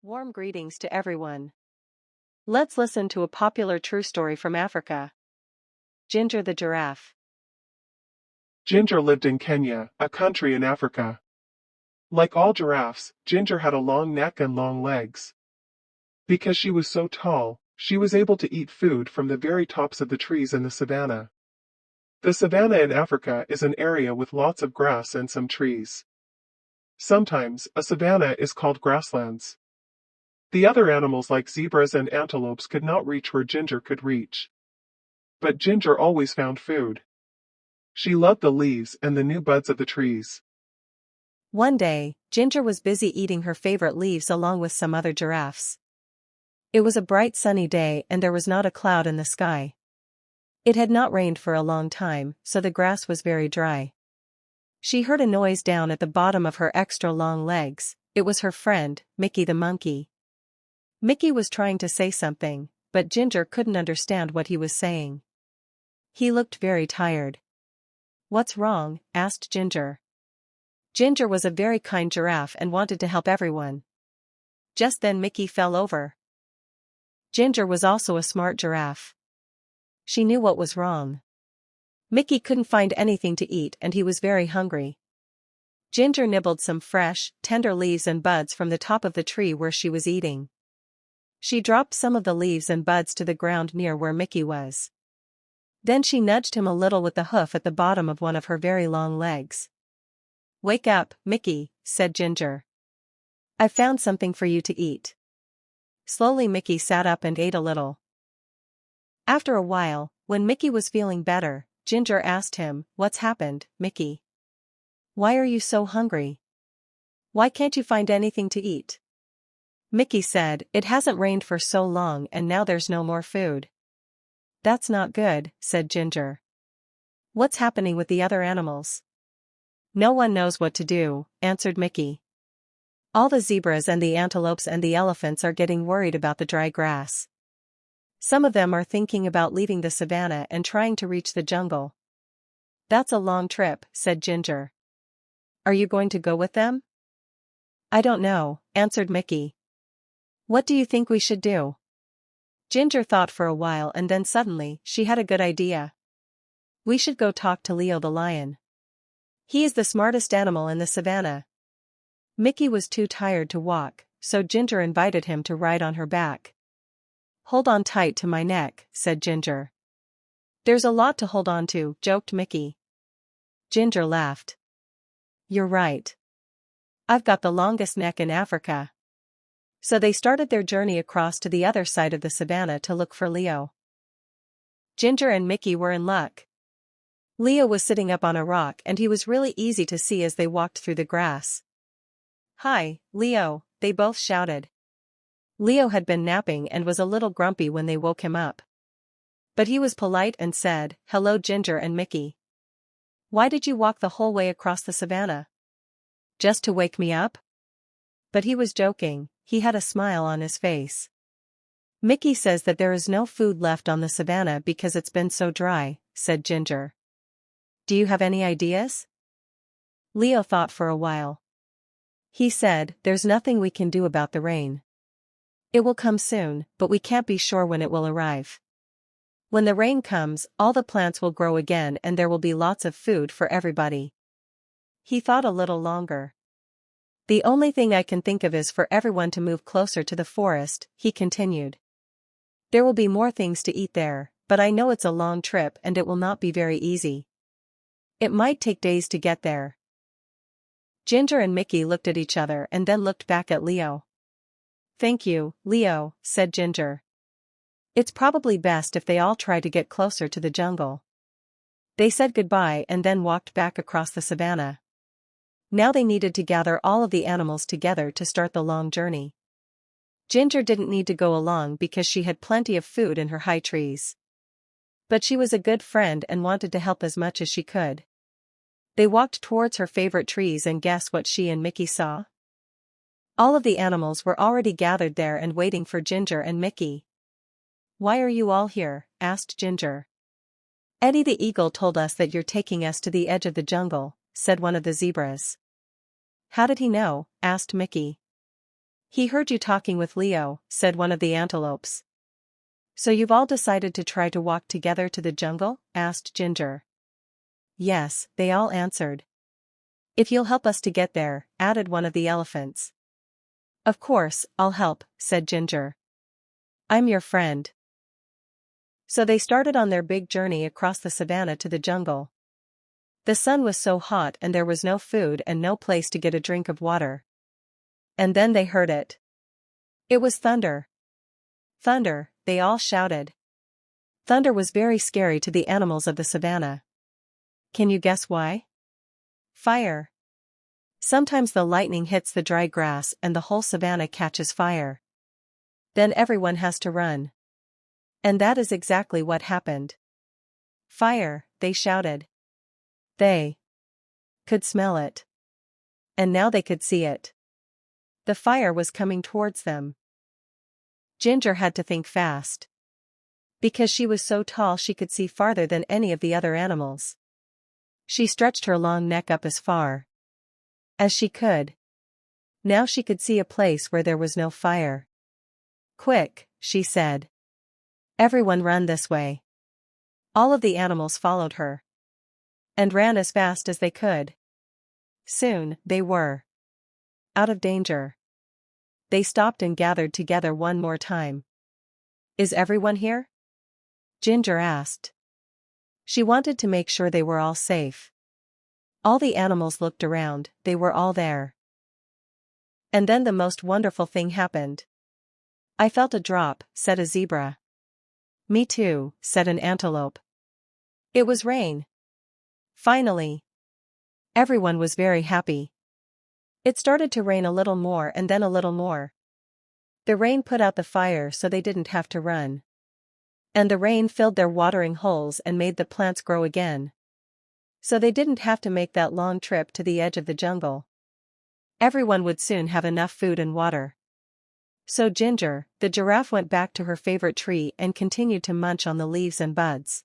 Warm greetings to everyone. Let's listen to a popular true story from Africa. Ginger the Giraffe. Ginger lived in Kenya, a country in Africa. Like all giraffes, Ginger had a long neck and long legs. Because she was so tall, she was able to eat food from the very tops of the trees in the savanna. The savanna in Africa is an area with lots of grass and some trees. Sometimes, a savanna is called grasslands. The other animals like zebras and antelopes could not reach where Ginger could reach. But Ginger always found food. She loved the leaves and the new buds of the trees. One day, Ginger was busy eating her favorite leaves along with some other giraffes. It was a bright sunny day and there was not a cloud in the sky. It had not rained for a long time, so the grass was very dry. She heard a noise down at the bottom of her extra long legs. It was her friend, Mickey the monkey. Mickey was trying to say something, but Ginger couldn't understand what he was saying. He looked very tired. "What's wrong?" asked Ginger. Ginger was a very kind giraffe and wanted to help everyone. Just then Mickey fell over. Ginger was also a smart giraffe. She knew what was wrong. Mickey couldn't find anything to eat and he was very hungry. Ginger nibbled some fresh, tender leaves and buds from the top of the tree where she was eating. She dropped some of the leaves and buds to the ground near where Mickey was. Then she nudged him a little with the hoof at the bottom of one of her very long legs. "Wake up, Mickey," said Ginger. "I found something for you to eat." Slowly Mickey sat up and ate a little. After a while, when Mickey was feeling better, Ginger asked him, "What's happened, Mickey? Why are you so hungry? Why can't you find anything to eat?" Mickey said, "It hasn't rained for so long and now there's no more food." "That's not good," said Ginger. "What's happening with the other animals?" "No one knows what to do," answered Mickey. "All the zebras and the antelopes and the elephants are getting worried about the dry grass. Some of them are thinking about leaving the savanna and trying to reach the jungle." "That's a long trip," said Ginger. "Are you going to go with them?" "I don't know," answered Mickey. "What do you think we should do?" Ginger thought for a while and then suddenly, she had a good idea. "We should go talk to Leo the lion. He is the smartest animal in the savanna." Mickey was too tired to walk, so Ginger invited him to ride on her back. "Hold on tight to my neck," said Ginger. "There's a lot to hold on to," joked Mickey. Ginger laughed. "You're right. I've got the longest neck in Africa." So they started their journey across to the other side of the savanna to look for Leo. Ginger and Mickey were in luck. Leo was sitting up on a rock and he was really easy to see as they walked through the grass. "Hi, Leo," they both shouted. Leo had been napping and was a little grumpy when they woke him up. But he was polite and said, "Hello Ginger and Mickey. Why did you walk the whole way across the savanna? Just to wake me up?" But he was joking, he had a smile on his face. "Mickey says that there is no food left on the savanna because it's been so dry," said Ginger. "Do you have any ideas?" Leo thought for a while. He said, "There's nothing we can do about the rain. It will come soon, but we can't be sure when it will arrive. When the rain comes, all the plants will grow again and there will be lots of food for everybody." He thought a little longer. "The only thing I can think of is for everyone to move closer to the forest," he continued. "There will be more things to eat there, but I know it's a long trip and it will not be very easy. It might take days to get there." Ginger and Mickey looked at each other and then looked back at Leo. "Thank you, Leo," said Ginger. "It's probably best if they all try to get closer to the jungle." They said goodbye and then walked back across the savanna. Now they needed to gather all of the animals together to start the long journey. Ginger didn't need to go along because she had plenty of food in her high trees. But she was a good friend and wanted to help as much as she could. They walked towards her favorite trees and guess what she and Mickey saw? All of the animals were already gathered there and waiting for Ginger and Mickey. "Why are you all here?" asked Ginger. "Eddie the eagle told us that you're taking us to the edge of the jungle," said one of the zebras. "How did he know?" asked Mickey. He heard you talking with Leo, said one of the antelopes. So you've all decided to try to walk together to the jungle? Asked Ginger. Yes, they all answered. If you'll help us to get there, added one of the elephants. Of course, I'll help, said Ginger. I'm your friend. So they started on their big journey across the savannah to the jungle. The sun was so hot and there was no food and no place to get a drink of water. And then they heard it. It was thunder. Thunder, they all shouted. Thunder was very scary to the animals of the savannah. Can you guess why? Fire. Sometimes the lightning hits the dry grass and the whole savannah catches fire. Then everyone has to run. And that is exactly what happened. Fire, they shouted. They could smell it. And now they could see it. The fire was coming towards them. Ginger had to think fast. Because she was so tall she could see farther than any of the other animals. She stretched her long neck up as far as she could. Now she could see a place where there was no fire. Quick, she said. Everyone run this way. All of the animals followed her. And ran as fast as they could. Soon, they were out of danger. They stopped and gathered together one more time. Is everyone here? Ginger asked. She wanted to make sure they were all safe. All the animals looked around, they were all there. And then the most wonderful thing happened. I felt a drop, said a zebra. Me too, said an antelope. It was rain. Finally. Everyone was very happy. It started to rain a little more and then a little more. The rain put out the fire so they didn't have to run. And the rain filled their watering holes and made the plants grow again. So they didn't have to make that long trip to the edge of the jungle. Everyone would soon have enough food and water. So Ginger, the giraffe, went back to her favorite tree and continued to munch on the leaves and buds.